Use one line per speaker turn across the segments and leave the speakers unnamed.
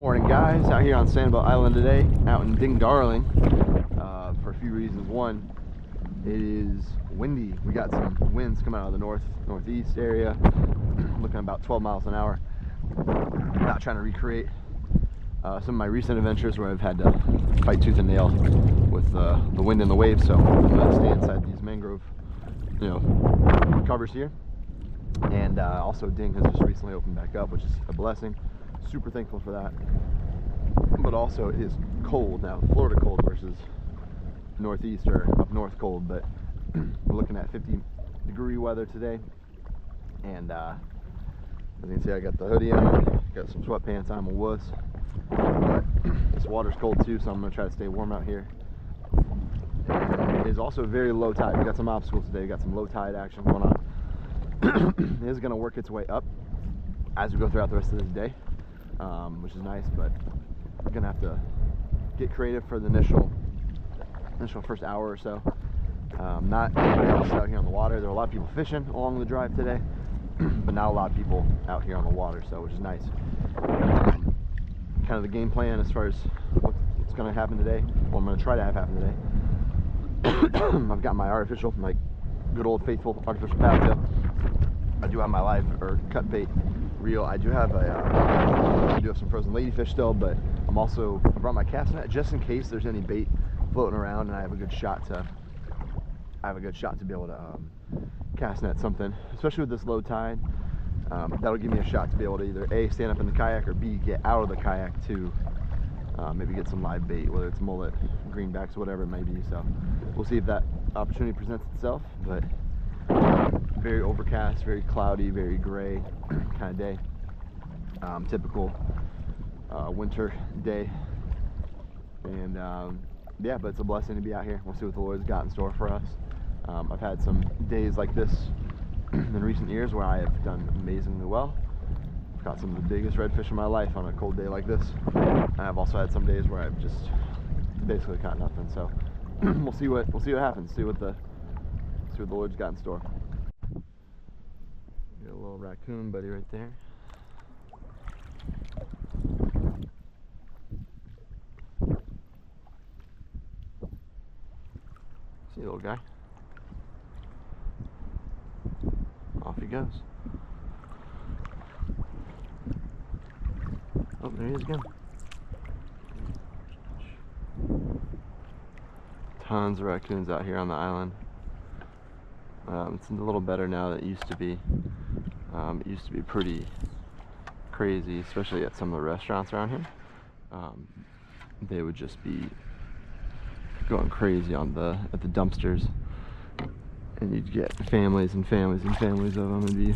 Morning guys, out here on Sanibel Island today, out in Ding Darling, for a few reasons. One, it is windy. We got some winds coming out of the northeast area, looking about 12 miles an hour. Not trying to recreate some of my recent adventures where I've had to fight tooth and nail with the wind and the waves, so I'm going to stay inside these mangrove, covers here. And also Ding has just recently opened back up, which is a blessing. Super thankful for that. But also it is cold now, Florida cold versus northeast or up north cold, but we're looking at 50-degree weather today. And as you can see, I got the hoodie on, got some sweatpants on, I'm a wuss. But this water's cold too, so I'm going to try to stay warm out here. And it is also very low tide. We got some obstacles today, we got some low tide action going on. It is going to work its way up as we go throughout the rest of this day, which is nice, but we're going to have to get creative for the initial first hour or so. Not everybody else out here on the water. There are a lot of people fishing along the drive today, but not a lot of people out here on the water, so which is nice. Kind of the game plan as far as what's going to happen today, what I'm going to try to have happen today. I've got my good old faithful artificial paddle. I do have my live or cut bait reel. I do have some frozen ladyfish still, but I brought my cast net just in case there's any bait floating around, and I have a good shot to be able to cast net something, especially with this low tide. That'll give me a shot to be able to either A, stand up in the kayak, or B, get out of the kayak to maybe get some live bait, whether it's mullet, greenbacks, whatever it may be. So we'll see if that opportunity presents itself. But very overcast, very cloudy, very gray kind of day. Typical winter day. And yeah, but it's a blessing to be out here. We'll see what the Lord's got in store for us. I've had some days like this in recent years where I have done amazingly well. I've caught some of the biggest redfish in my life on a cold day like this. And I've also had some days where I've just basically caught nothing. So we'll see what happens. See what the Lord's got in store. Got a little raccoon buddy right there. See, little guy. Off he goes. Oh, there he is again. Tons of raccoons out here on the island. It's a little better now than it used to be. It used to be pretty crazy, especially at some of the restaurants around here. They would just be going crazy at the dumpsters, and you'd get families and families and families of them, and be,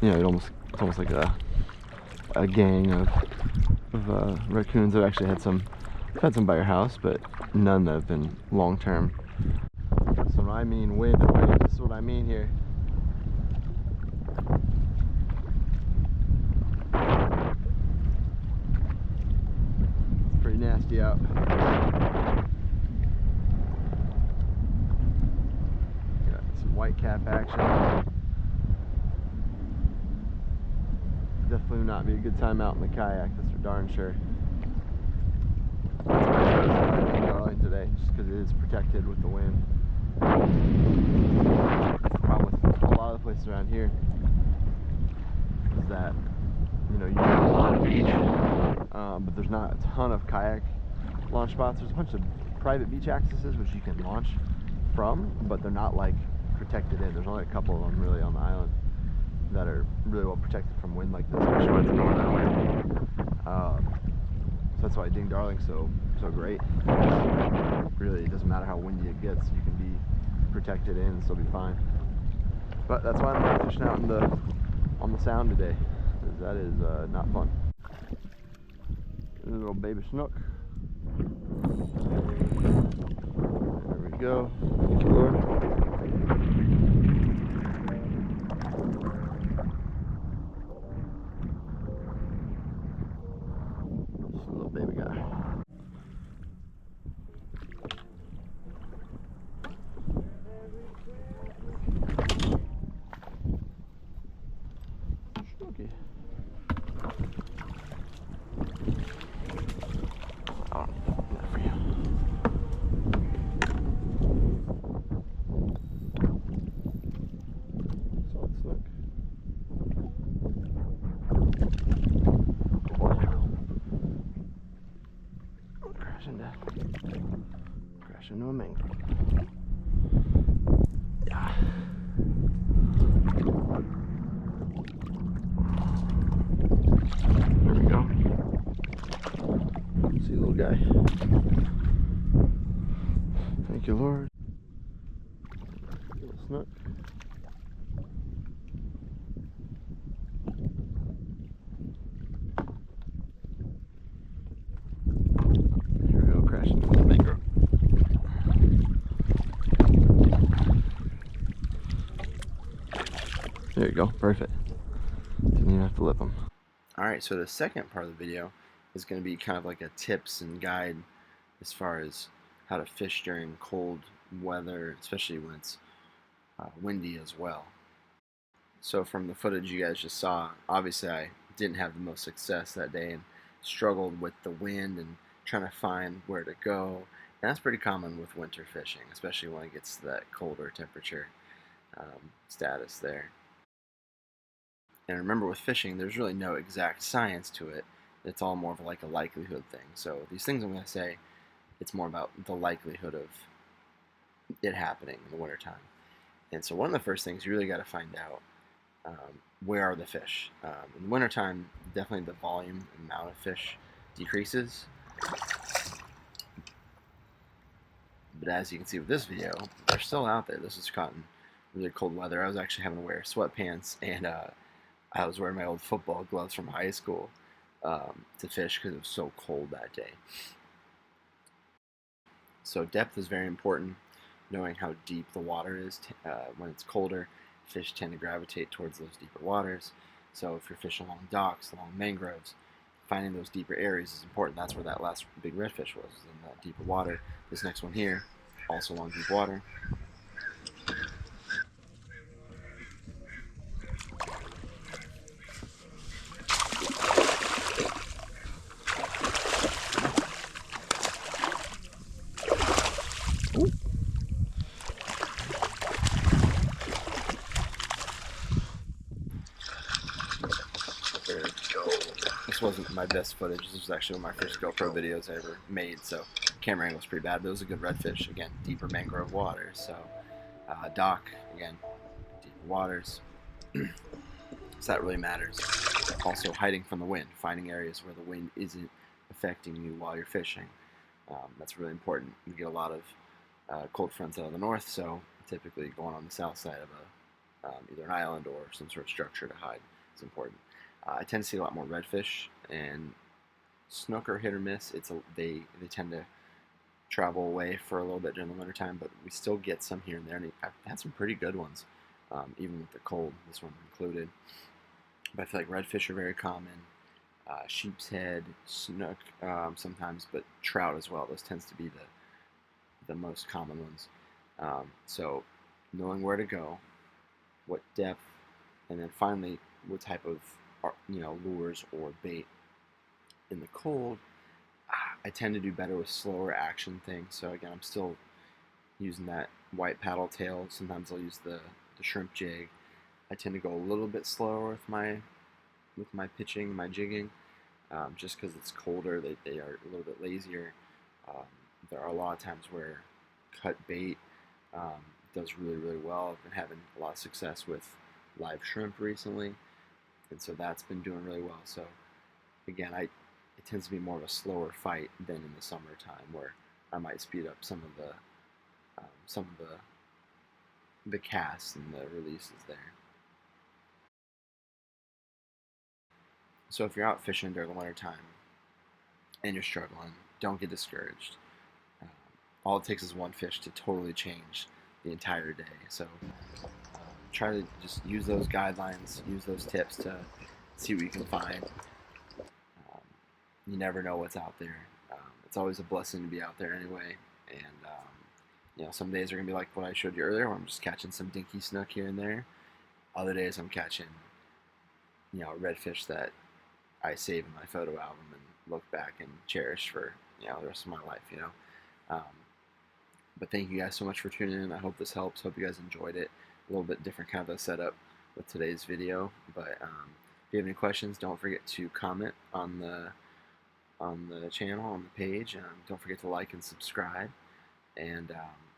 it's almost like a gang of raccoons. I've actually had some by your house, but none that have been long term. So when I mean wind and waves, this is what I mean here. Pretty nasty out. Got some whitecap action. Definitely would not be a good time out in the kayak, that's for darn sure. That's why I chose Ding Darling today, just because it is protected with the wind. That's the problem with a lot of the places around here, is that you have a lot of beach, but there's not a ton of kayak launch spots. There's a bunch of private beach accesses which you can launch from, but they're not like protected in. There's only a couple of them really on the island that are really well protected from wind like this, especially when it's going that way. So that's why Ding Darling's so great. Really, it doesn't matter how windy it gets, you can be protected in and still be fine. But that's why I'm not fishing out on the sound today, because that is not fun. There's a little baby snook. There we go. Thank you, Lord. Just a little baby guy. Snooky. Crash into a mangrove. Yeah. There we go. See, little guy. Thank you, Lord. Little snook. Here we go, crashing into the mangrove. There you go, perfect. Didn't even have to lip them. Alright, so the second part of the video is going to be kind of like a tips and guide as far as how to fish during cold weather, especially when it's windy as well. So from the footage you guys just saw, obviously I didn't have the most success that day and struggled with the wind and trying to find where to go. And that's pretty common with winter fishing, especially when it gets to that colder temperature status there. And remember, with fishing, there's really no exact science to it. It's all more of like a likelihood thing. So these things I'm going to say, it's more about the likelihood of it happening in the wintertime. And so one of the first things you really got to find out, where are the fish? In the wintertime, definitely the volume, amount of fish decreases. But as you can see with this video, they're still out there. This is caught in really cold weather. I was actually having to wear sweatpants, and I was wearing my old football gloves from high school to fish because it was so cold that day. So depth is very important. Knowing how deep the water is when it's colder, fish tend to gravitate towards those deeper waters. So if you're fishing along docks, along mangroves, finding those deeper areas is important. That's where that last big redfish was, in that deeper water. This next one here, also along deep water. Ooh. There we go. This wasn't my best footage. This was actually one of my first GoPro videos I ever made, so camera angle was pretty bad, but it was a good redfish. Again, deeper mangrove waters. So dock, again, deeper waters. So that really matters. Also, hiding from the wind, finding areas where the wind isn't affecting you while you're fishing. That's really important. You get a lot of cold fronts out of the north, so typically going on the south side of either an island or some sort of structure to hide is important. I tend to see a lot more redfish, and snook are hit or miss. They tend to travel away for a little bit during the wintertime, but we still get some here and there, and I've had some pretty good ones, even with the cold, this one included. But I feel like redfish are very common. Sheep's head, snook sometimes, but trout as well. Those tends to be the most common ones. So knowing where to go, what depth, and then finally what type of lures or bait. In the cold, I tend to do better with slower action things. So again, I'm still using that white paddle tail. Sometimes I'll use the shrimp jig. I tend to go a little bit slower with my pitching, my jigging, just because it's colder. They are a little bit lazier. There are a lot of times where cut bait does really, really well. I've been having a lot of success with live shrimp recently, and so that's been doing really well. So again, it tends to be more of a slower fight than in the summertime, where I might speed up some of the casts and the releases there. So if you're out fishing during the wintertime and you're struggling, don't get discouraged. All it takes is one fish to totally change the entire day. So try to just use those guidelines, use those tips to see what you can find. You never know what's out there. It's always a blessing to be out there anyway. And some days are gonna be like what I showed you earlier, where I'm just catching some dinky snook here and there. Other days I'm catching, redfish that I save in my photo album and look back and cherish for the rest of my life. But thank you guys so much for tuning in. I hope this helps. Hope you guys enjoyed it. A little bit different kind of a setup with today's video. But if you have any questions, don't forget to comment on
on the channel, on the page. Don't forget to like and subscribe. And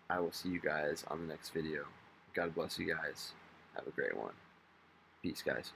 I will see you guys on the next video. God bless you guys. Have a great one. Peace, guys.